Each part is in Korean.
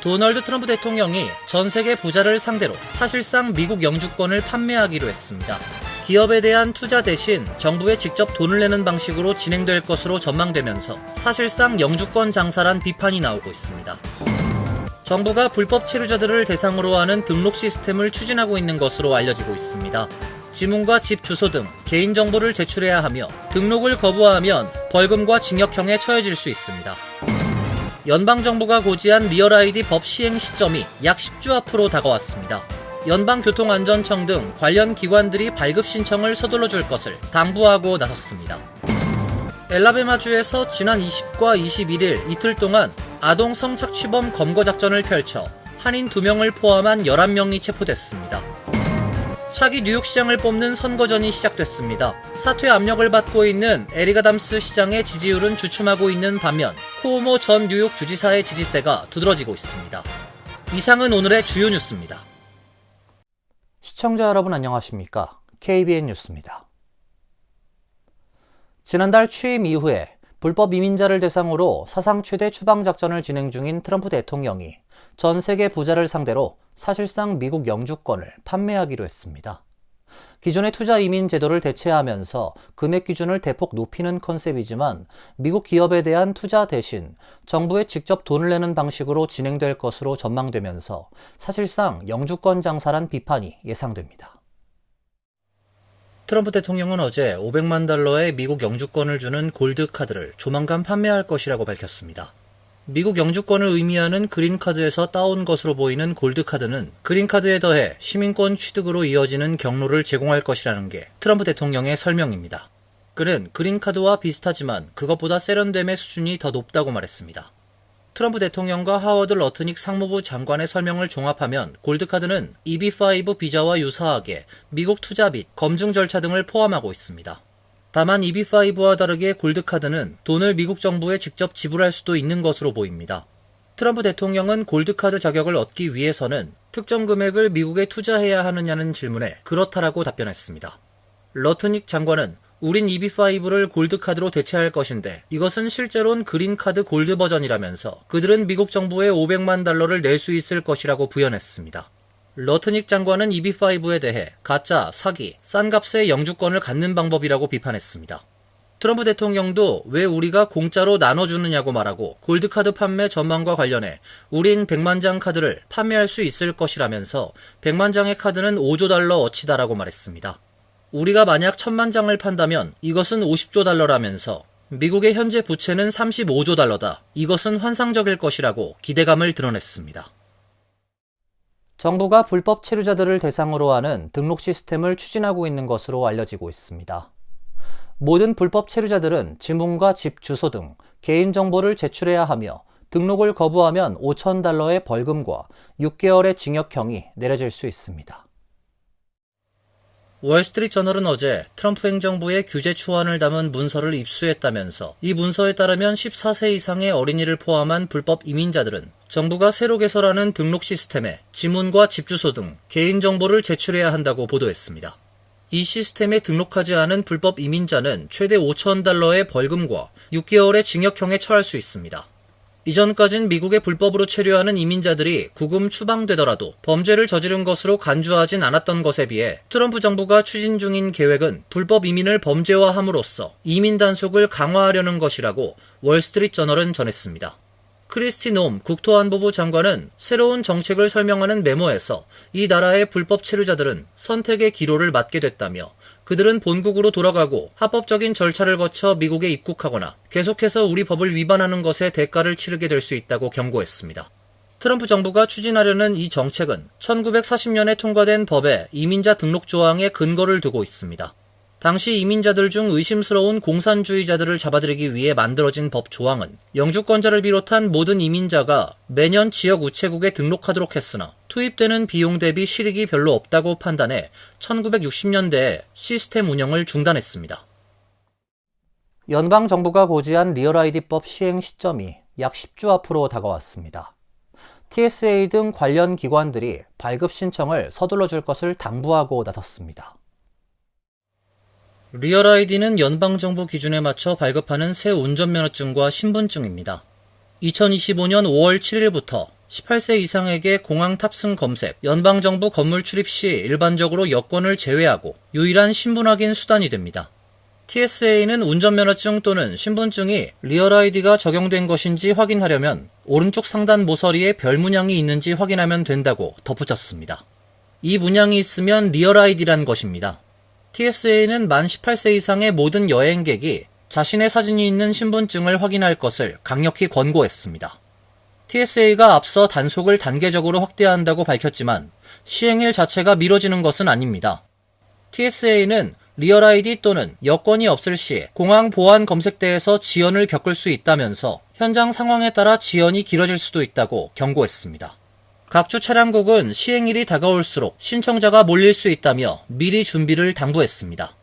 도널드 트럼프 대통령이 전 세계 부자를 상대로 사실상 미국 영주권을 판매하기로 했습니다. 기업에 대한 투자 대신 정부에 직접 돈을 내는 방식으로 진행될 것으로 전망되면서 사실상 영주권 장사란 비판이 나오고 있습니다. 정부가 불법 체류자들을 대상으로 하는 등록 시스템을 추진하고 있는 것으로 알려지고 있습니다. 지문과 집 주소 등 개인정보를 제출해야 하며 등록을 거부하면 벌금과 징역형에 처해질 수 있습니다. 연방정부가 고지한 리얼 아이디 법 시행 시점이 약 10주 앞으로 다가왔습니다. 연방교통안전청 등 관련 기관들이 발급 신청을 서둘러 줄 것을 당부하고 나섰습니다. 엘라베마주에서 지난 20과 21일 이틀 동안 아동 성착취범 검거 작전을 펼쳐 한인 2명을 포함한 11명이 체포됐습니다. 차기 뉴욕시장을 뽑는 선거전이 시작됐습니다. 사퇴 압력을 받고 있는 에릭 아담스 시장의 지지율은 주춤하고 있는 반면 쿠오모 전 뉴욕 주지사의 지지세가 두드러지고 있습니다. 이상은 오늘의 주요 뉴스입니다. 시청자 여러분 안녕하십니까? KBN 뉴스입니다. 지난달 취임 이후에 불법 이민자를 대상으로 사상 최대 추방작전을 진행 중인 트럼프 대통령이 전 세계 부자를 상대로 사실상 미국 영주권을 판매하기로 했습니다. 기존의 투자 이민 제도를 대체하면서 금액 기준을 대폭 높이는 컨셉이지만 미국 기업에 대한 투자 대신 정부에 직접 돈을 내는 방식으로 진행될 것으로 전망되면서 사실상 영주권 장사란 비판이 예상됩니다. 트럼프 대통령은 어제 500만 달러의 미국 영주권을 주는 골드카드를 조만간 판매할 것이라고 밝혔습니다. 미국 영주권을 의미하는 그린카드에서 따온 것으로 보이는 골드카드는 그린카드에 더해 시민권 취득으로 이어지는 경로를 제공할 것이라는 게 트럼프 대통령의 설명입니다. 그는 그린카드와 비슷하지만 그것보다 세련됨의 수준이 더 높다고 말했습니다. 트럼프 대통령과 하워드 러트닉 상무부 장관의 설명을 종합하면 골드카드는 EB5 비자와 유사하게 미국 투자 및 검증 절차 등을 포함하고 있습니다. 다만 EB5와 다르게 골드카드는 돈을 미국 정부에 직접 지불할 수도 있는 것으로 보입니다. 트럼프 대통령은 골드카드 자격을 얻기 위해서는 특정 금액을 미국에 투자해야 하느냐는 질문에 그렇다라고 답변했습니다. 러트닉 장관은 우린 EB5를 골드카드로 대체할 것인데 이것은 실제로는 그린카드 골드 버전이라면서 그들은 미국 정부에 500만 달러를 낼 수 있을 것이라고 부연했습니다. 러트닉 장관은 EB5에 대해 가짜, 사기, 싼 값의 영주권을 갖는 방법이라고 비판했습니다. 트럼프 대통령도 왜 우리가 공짜로 나눠주느냐고 말하고 골드카드 판매 전망과 관련해 우린 100만 장 카드를 판매할 수 있을 것이라면서 100만 장의 카드는 5조 달러 어치다라고 말했습니다. 우리가 만약 1000만 장을 판다면 이것은 50조 달러라면서 미국의 현재 부채는 35조 달러다. 이것은 환상적일 것이라고 기대감을 드러냈습니다. 정부가 불법 체류자들을 대상으로 하는 등록 시스템을 추진하고 있는 것으로 알려지고 있습니다. 모든 불법 체류자들은 지문과 집 주소 등 개인정보를 제출해야 하며 등록을 거부하면 5,000달러의 벌금과 6개월의 징역형이 내려질 수 있습니다. 월스트리트저널은 어제 트럼프 행정부의 규제 초안을 담은 문서를 입수했다면서 이 문서에 따르면 14세 이상의 어린이를 포함한 불법 이민자들은 정부가 새로 개설하는 등록 시스템에 지문과 집 주소 등 개인정보를 제출해야 한다고 보도했습니다. 이 시스템에 등록하지 않은 불법 이민자는 최대 5,000달러의 벌금과 6개월의 징역형에 처할 수 있습니다. 이전까진 미국에 불법으로 체류하는 이민자들이 구금 추방되더라도 범죄를 저지른 것으로 간주하진 않았던 것에 비해 트럼프 정부가 추진 중인 계획은 불법 이민을 범죄화함으로써 이민 단속을 강화하려는 것이라고 월스트리트저널은 전했습니다. 크리스티 놈 국토안보부 장관은 새로운 정책을 설명하는 메모에서 이 나라의 불법 체류자들은 선택의 기로를 맞게 됐다며 그들은 본국으로 돌아가고 합법적인 절차를 거쳐 미국에 입국하거나 계속해서 우리 법을 위반하는 것에 대가를 치르게 될 수 있다고 경고했습니다. 트럼프 정부가 추진하려는 이 정책은 1940년에 통과된 법의 이민자 등록 조항에 근거를 두고 있습니다. 당시 이민자들 중 의심스러운 공산주의자들을 잡아들이기 위해 만들어진 법 조항은 영주권자를 비롯한 모든 이민자가 매년 지역 우체국에 등록하도록 했으나 투입되는 비용 대비 실익이 별로 없다고 판단해 1960년대에 시스템 운영을 중단했습니다. 연방정부가 고지한 리얼 아이디법 시행 시점이 약 10주 앞으로 다가왔습니다. TSA 등 관련 기관들이 발급 신청을 서둘러 줄 것을 당부하고 나섰습니다. 리얼 아이디는 연방정부 기준에 맞춰 발급하는 새 운전면허증과 신분증입니다. 2025년 5월 7일부터 18세 이상에게 공항 탑승 검색, 연방정부 건물 출입 시 일반적으로 여권을 제외하고 유일한 신분 확인 수단이 됩니다. TSA는 운전면허증 또는 신분증이 리얼 아이디가 적용된 것인지 확인하려면 오른쪽 상단 모서리에 별 문양이 있는지 확인하면 된다고 덧붙였습니다. 이 문양이 있으면 리얼 아이디란 것입니다. TSA는 만 18세 이상의 모든 여행객이 자신의 사진이 있는 신분증을 확인할 것을 강력히 권고했습니다. TSA가 앞서 단속을 단계적으로 확대한다고 밝혔지만 시행일 자체가 미뤄지는 것은 아닙니다. TSA는 리얼 아이디 또는 여권이 없을 시 공항 보안 검색대에서 지연을 겪을 수 있다면서 현장 상황에 따라 지연이 길어질 수도 있다고 경고했습니다. 각주 차량국은 시행일이 다가올수록 신청자가 몰릴 수 있다며 미리 준비를 당부했습니다.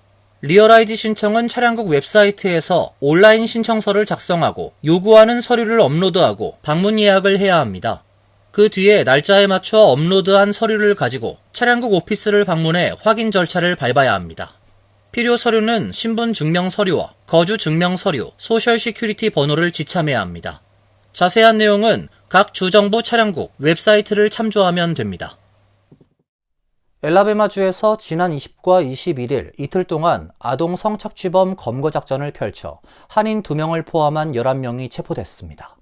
리얼 아이디 신청은 차량국 웹사이트에서 온라인 신청서를 작성하고 요구하는 서류를 업로드하고 방문 예약을 해야 합니다. 그 뒤에 날짜에 맞춰 업로드한 서류를 가지고 차량국 오피스를 방문해 확인 절차를 밟아야 합니다. 필요 서류는 신분 증명 서류와 거주 증명 서류, 소셜 시큐리티 번호를 지참해야 합니다. 자세한 내용은 각 주정부 차량국 웹사이트를 참조하면 됩니다. 엘라베마주에서 지난 20과 21일 이틀 동안 아동 성착취범 검거 작전을 펼쳐 한인 2명을 포함한 11명이 체포됐습니다.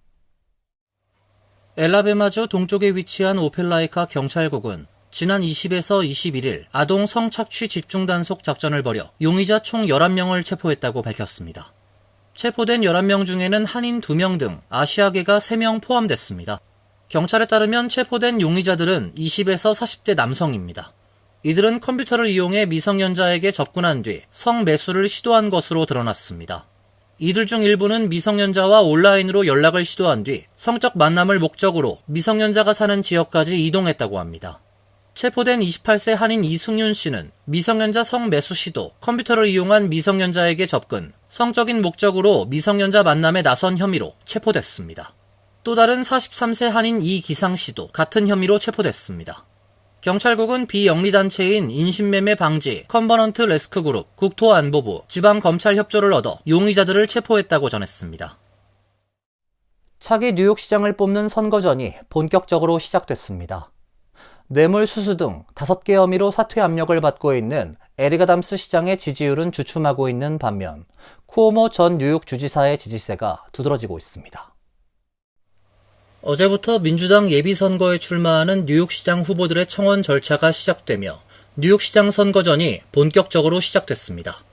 엘라베마주 동쪽에 위치한 오펠라이카 경찰국은 지난 20에서 21일 아동 성착취 집중 단속 작전을 벌여 용의자 총 11명을 체포했다고 밝혔습니다. 체포된 11명 중에는 한인 2명 등 아시아계가 3명 포함됐습니다. 경찰에 따르면 체포된 용의자들은 20에서 40대 남성입니다. 이들은 컴퓨터를 이용해 미성년자에게 접근한 뒤 성매수를 시도한 것으로 드러났습니다. 이들 중 일부는 미성년자와 온라인으로 연락을 시도한 뒤 성적 만남을 목적으로 미성년자가 사는 지역까지 이동했다고 합니다. 체포된 28세 한인 이승윤 씨는 미성년자 성매수 시도, 컴퓨터를 이용한 미성년자에게 접근, 성적인 목적으로 미성년자 만남에 나선 혐의로 체포됐습니다. 또 다른 43세 한인 이기상 씨도 같은 혐의로 체포됐습니다. 경찰국은 비영리단체인 인신매매 방지 컨버넌트 레스크 그룹, 국토안보부, 지방검찰 협조를 얻어 용의자들을 체포했다고 전했습니다. 차기 뉴욕시장을 뽑는 선거전이 본격적으로 시작됐습니다. 뇌물 수수 등 5개 혐의로 사퇴 압력을 받고 있는 에릭 아담스 시장의 지지율은 주춤하고 있는 반면 쿠오모 전 뉴욕 주지사의 지지세가 두드러지고 있습니다. 어제부터 민주당 예비선거에 출마하는 뉴욕시장 후보들의 청원 절차가 시작되며 뉴욕시장 선거전이 본격적으로 시작됐습니다.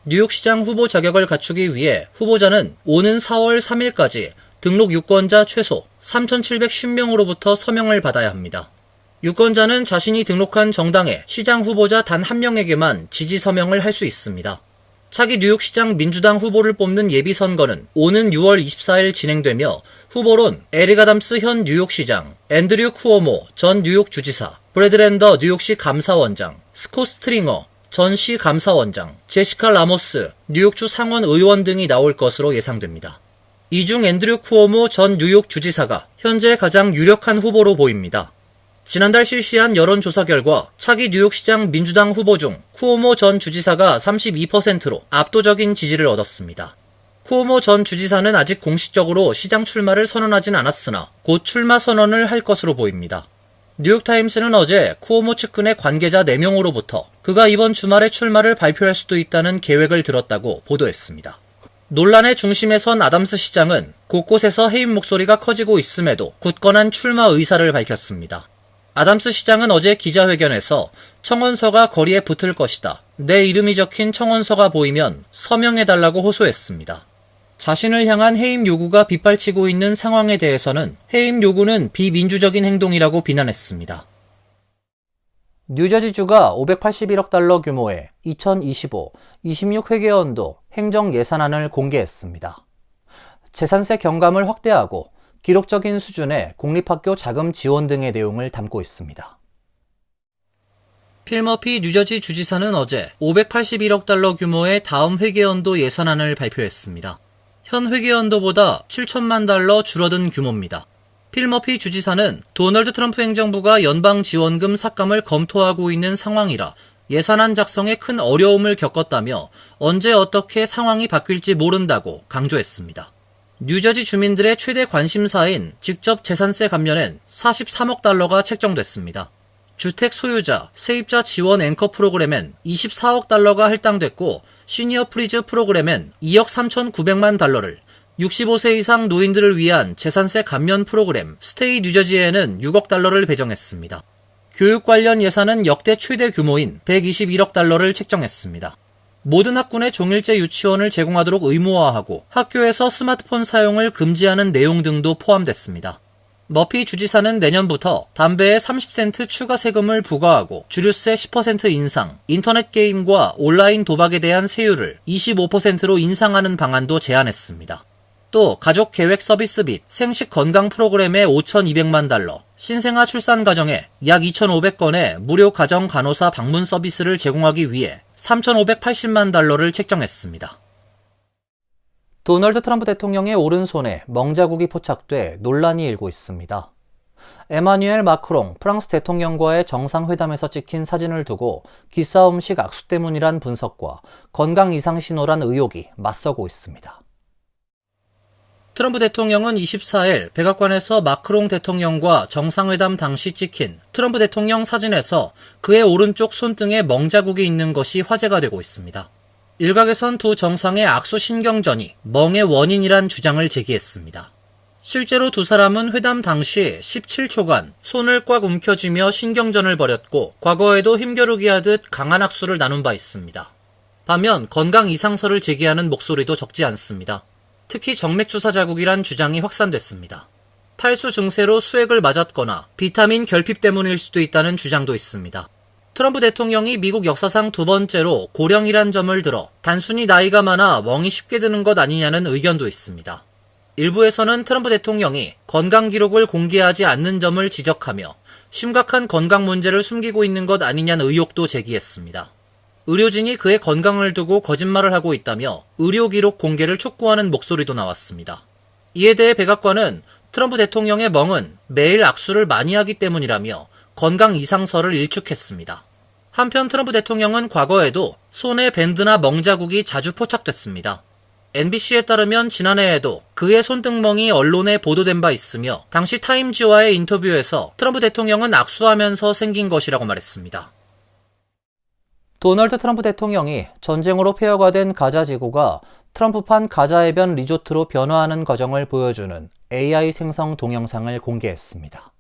뉴욕시장 후보 자격을 갖추기 위해 후보자는 오는 4월 3일까지 등록 유권자 최소 3,710명으로부터 서명을 받아야 합니다. 유권자는 자신이 등록한 정당의 시장 후보자 단 한 명에게만 지지 서명을 할 수 있습니다. 차기 뉴욕시장 민주당 후보를 뽑는 예비선거는 오는 6월 24일 진행되며 후보론 에릭 아담스 현 뉴욕시장, 앤드류 쿠오모 전 뉴욕 주지사, 브래드 랜더 뉴욕시 감사원장, 스콧 스트링어 전 시 감사원장, 제시카 라모스 뉴욕주 상원 의원 등이 나올 것으로 예상됩니다. 이 중 앤드류 쿠오모 전 뉴욕 주지사가 현재 가장 유력한 후보로 보입니다. 지난달 실시한 여론조사 결과 차기 뉴욕시장 민주당 후보 중 쿠오모 전 주지사가 32%로 압도적인 지지를 얻었습니다. 쿠오모 전 주지사는 아직 공식적으로 시장 출마를 선언하진 않았으나 곧 출마 선언을 할 것으로 보입니다. 뉴욕타임스는 어제 쿠오모 측근의 관계자 4명으로부터 그가 이번 주말에 출마를 발표할 수도 있다는 계획을 들었다고 보도했습니다. 논란의 중심에 선 아담스 시장은 곳곳에서 해임 목소리가 커지고 있음에도 굳건한 출마 의사를 밝혔습니다. 아담스 시장은 어제 기자회견에서 청원서가 거리에 붙을 것이다. 내 이름이 적힌 청원서가 보이면 서명해달라고 호소했습니다. 자신을 향한 해임 요구가 빗발치고 있는 상황에 대해서는 해임 요구는 비민주적인 행동이라고 비난했습니다. 뉴저지주가 581억 달러 규모의 2025, 26회계연도 행정 예산안을 공개했습니다. 재산세 경감을 확대하고 기록적인 수준의 공립학교 자금 지원 등의 내용을 담고 있습니다. 필 머피 뉴저지 주지사는 어제 581억 달러 규모의 다음 회계연도 예산안을 발표했습니다. 현 회계연도보다 7천만 달러 줄어든 규모입니다. 필 머피 주지사는 도널드 트럼프 행정부가 연방 지원금 삭감을 검토하고 있는 상황이라 예산안 작성에 큰 어려움을 겪었다며 언제 어떻게 상황이 바뀔지 모른다고 강조했습니다. 뉴저지 주민들의 최대 관심사인 직접 재산세 감면엔 43억 달러가 책정됐습니다. 주택 소유자, 세입자 지원 앵커 프로그램엔 24억 달러가 할당됐고 시니어 프리즈 프로그램엔 2억 3,900만 달러를, 65세 이상 노인들을 위한 재산세 감면 프로그램 스테이 뉴저지에는 6억 달러를 배정했습니다. 교육 관련 예산은 역대 최대 규모인 121억 달러를 책정했습니다. 모든 학군에 종일제 유치원을 제공하도록 의무화하고 학교에서 스마트폰 사용을 금지하는 내용 등도 포함됐습니다. 머피 주지사는 내년부터 담배에 30센트 추가 세금을 부과하고 주류세 10% 인상, 인터넷 게임과 온라인 도박에 대한 세율을 25%로 인상하는 방안도 제안했습니다. 또 가족 계획 서비스 및 생식 건강 프로그램에 5,200만 달러, 신생아 출산 가정에 약 2,500건의 무료 가정 간호사 방문 서비스를 제공하기 위해 3,580만 달러를 책정했습니다. 도널드 트럼프 대통령의 오른손에 멍자국이 포착돼 논란이 일고 있습니다. 에마뉴엘 마크롱 프랑스 대통령과의 정상회담에서 찍힌 사진을 두고 기싸움식 악수 때문이란 분석과 건강 이상 신호란 의혹이 맞서고 있습니다. 트럼프 대통령은 24일 백악관에서 마크롱 대통령과 정상회담 당시 찍힌 트럼프 대통령 사진에서 그의 오른쪽 손등에 멍자국이 있는 것이 화제가 되고 있습니다. 일각에선 두 정상의 악수 신경전이 멍의 원인이란 주장을 제기했습니다. 실제로 두 사람은 회담 당시 17초간 손을 꽉 움켜쥐며 신경전을 벌였고 과거에도 힘겨루기 하듯 강한 악수를 나눈 바 있습니다. 반면 건강 이상설을 제기하는 목소리도 적지 않습니다. 특히 정맥주사 자국이란 주장이 확산됐습니다. 탈수 증세로 수액을 맞았거나 비타민 결핍 때문일 수도 있다는 주장도 있습니다. 트럼프 대통령이 미국 역사상 두 번째로 고령이란 점을 들어 단순히 나이가 많아 멍이 쉽게 드는 것 아니냐는 의견도 있습니다. 일부에서는 트럼프 대통령이 건강 기록을 공개하지 않는 점을 지적하며 심각한 건강 문제를 숨기고 있는 것 아니냐는 의혹도 제기했습니다. 의료진이 그의 건강을 두고 거짓말을 하고 있다며 의료 기록 공개를 촉구하는 목소리도 나왔습니다. 이에 대해 백악관은 트럼프 대통령의 멍은 매일 악수를 많이 하기 때문이라며 건강 이상설을 일축했습니다. 한편 트럼프 대통령은 과거에도 손에 밴드나 멍자국이 자주 포착됐습니다. NBC에 따르면 지난해에도 그의 손등멍이 언론에 보도된 바 있으며 당시 타임지와의 인터뷰에서 트럼프 대통령은 악수하면서 생긴 것이라고 말했습니다. 도널드 트럼프 대통령이 전쟁으로 폐허가 된 가자 지구가 트럼프판 가자 해변 리조트로 변화하는 과정을 보여주는 AI 생성 동영상을 공개했습니다.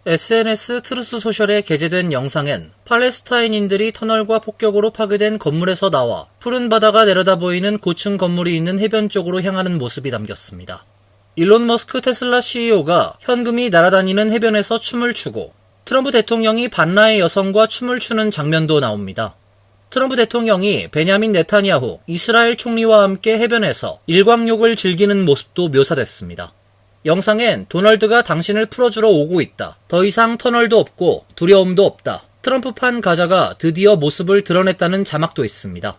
SNS 트루스 소셜에 게재된 영상엔 팔레스타인인들이 터널과 폭격으로 파괴된 건물에서 나와 푸른 바다가 내려다 보이는 고층 건물이 있는 해변 쪽으로 향하는 모습이 담겼습니다. 일론 머스크 테슬라 CEO가 현금이 날아다니는 해변에서 춤을 추고 트럼프 대통령이 반나의 여성과 춤을 추는 장면도 나옵니다. 트럼프 대통령이 베냐민 네타냐후 이스라엘 총리와 함께 해변에서 일광욕을 즐기는 모습도 묘사됐습니다. 영상엔 도널드가 당신을 풀어주러 오고 있다. 더 이상 터널도 없고 두려움도 없다. 트럼프판 가자가 드디어 모습을 드러냈다는 자막도 있습니다.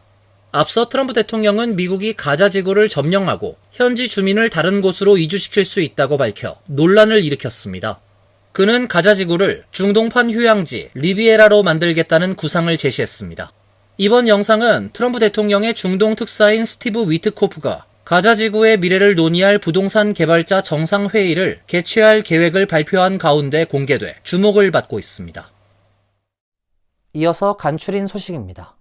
앞서 트럼프 대통령은 미국이 가자 지구를 점령하고 현지 주민을 다른 곳으로 이주시킬 수 있다고 밝혀 논란을 일으켰습니다. 그는 가자 지구를 중동판 휴양지 리비에라로 만들겠다는 구상을 제시했습니다. 이번 영상은 트럼프 대통령의 중동 특사인 스티브 위트코프가 가자 지구의 미래를 논의할 부동산 개발자 정상회의를 개최할 계획을 발표한 가운데 공개돼 주목을 받고 있습니다. 이어서 간추린 소식입니다.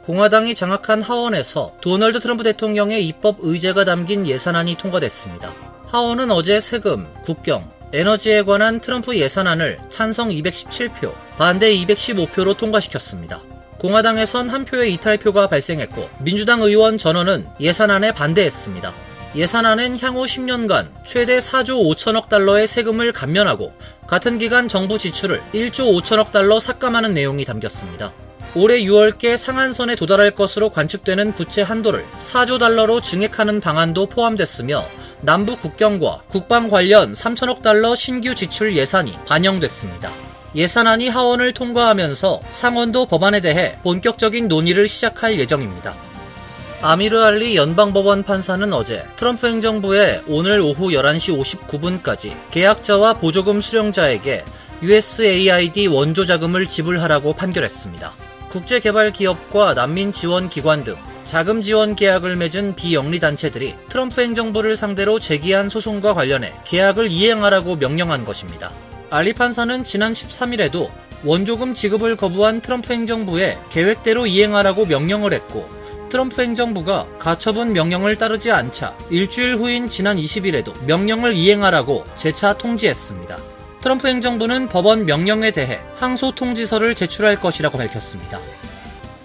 공화당이 장악한 하원에서 도널드 트럼프 대통령의 입법 의제가 담긴 예산안이 통과됐습니다. 하원은 어제 세금, 국경, 에너지에 관한 트럼프 예산안을 찬성 217표, 반대 215표로 통과시켰습니다. 공화당에선 한 표의 이탈표가 발생했고 민주당 의원 전원은 예산안에 반대했습니다. 예산안엔 향후 10년간 최대 4조 5천억 달러의 세금을 감면하고 같은 기간 정부 지출을 1조 5천억 달러 삭감하는 내용이 담겼습니다. 올해 6월께 상한선에 도달할 것으로 관측되는 부채 한도를 4조 달러로 증액하는 방안도 포함됐으며 남부 국경과 국방 관련 3천억 달러 신규 지출 예산이 반영됐습니다. 예산안이 하원을 통과하면서 상원도 법안에 대해 본격적인 논의를 시작할 예정입니다. 아미르 알리 연방법원 판사는 어제 트럼프 행정부에 오늘 오후 11시 59분까지 계약자와 보조금 수령자에게 USAID 원조 자금을 지불하라고 판결했습니다. 국제개발기업과 난민지원기관 등 자금 지원 계약을 맺은 비영리 단체들이 트럼프 행정부를 상대로 제기한 소송과 관련해 계약을 이행하라고 명령한 것입니다. 알리 판사는 지난 13일에도 원조금 지급을 거부한 트럼프 행정부에 계획대로 이행하라고 명령을 했고, 트럼프 행정부가 가처분 명령을 따르지 않자 일주일 후인 지난 20일에도 명령을 이행하라고 재차 통지했습니다. 트럼프 행정부는 법원 명령에 대해 항소 통지서를 제출할 것이라고 밝혔습니다.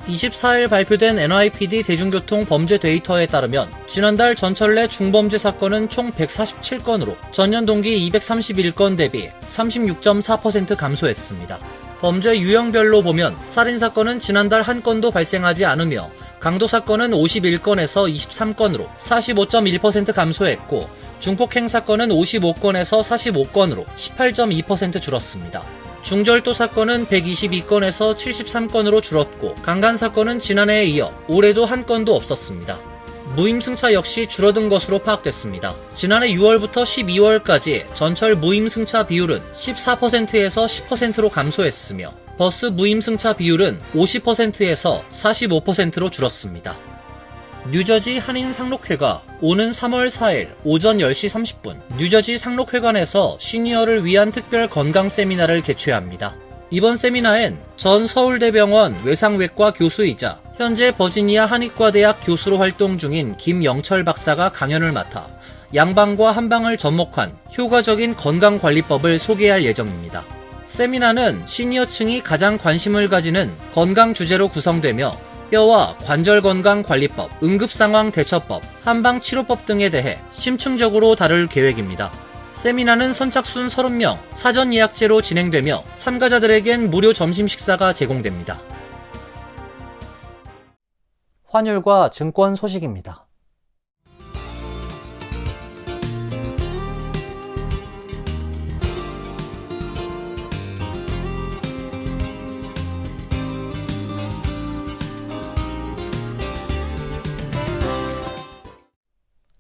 24일 발표된 NYPD 대중교통 범죄 데이터에 따르면 지난달 전철 내 중범죄 사건은 총 147건으로 전년 동기 231건 대비 36.4% 감소했습니다. 범죄 유형별로 보면 살인사건은 지난달 한 건도 발생하지 않으며 강도사건은 51건에서 23건으로 45.1% 감소했고, 중폭행 사건은 55건에서 45건으로 18.2% 줄었습니다. 중절도 사건은 122건에서 73건으로 줄었고, 강간 사건은 지난해에 이어 올해도 한 건도 없었습니다. 무임승차 역시 줄어든 것으로 파악됐습니다. 지난해 6월부터 12월까지 전철 무임승차 비율은 14%에서 10%로 감소했으며, 버스 무임승차 비율은 50%에서 45%로 줄었습니다. 뉴저지 한인 상록회가 오는 3월 4일 오전 10시 30분 뉴저지 상록회관에서 시니어를 위한 특별 건강 세미나를 개최합니다. 이번 세미나엔 전 서울대병원 외상외과 교수이자 현재 버지니아 한의과대학 교수로 활동 중인 김영철 박사가 강연을 맡아 양방과 한방을 접목한 효과적인 건강관리법을 소개할 예정입니다. 세미나는 시니어층이 가장 관심을 가지는 건강 주제로 구성되며 뼈와 관절건강관리법, 응급상황대처법, 한방치료법 등에 대해 심층적으로 다룰 계획입니다. 세미나는 선착순 30명, 사전 예약제로 진행되며 참가자들에겐 무료 점심 식사가 제공됩니다. 환율과 증권 소식입니다.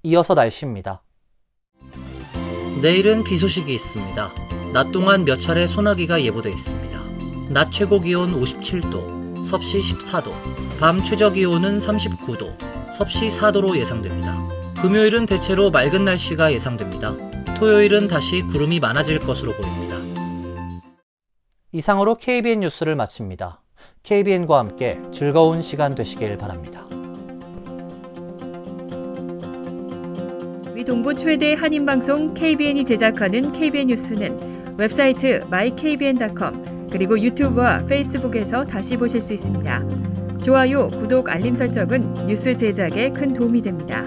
이어서 날씨입니다. 내일은 비 소식이 있습니다. 낮 동안 몇 차례 소나기가 예보돼 있습니다. 낮 최고 기온 57도, 섭씨 14도, 밤 최저 기온은 39도, 섭씨 4도로 예상됩니다. 금요일은 대체로 맑은 날씨가 예상됩니다. 토요일은 다시 구름이 많아질 것으로 보입니다. 이상으로 KBN 뉴스를 마칩니다. KBN과 함께 즐거운 시간 되시길 바랍니다. 동부 최대 한인방송 KBN이 제작하는 KBN 뉴스는 웹사이트 mykbn.com 그리고 유튜브와 페이스북에서 다시 보실 수 있습니다. 좋아요, 구독, 알림 설정은 뉴스 제작에 큰 도움이 됩니다.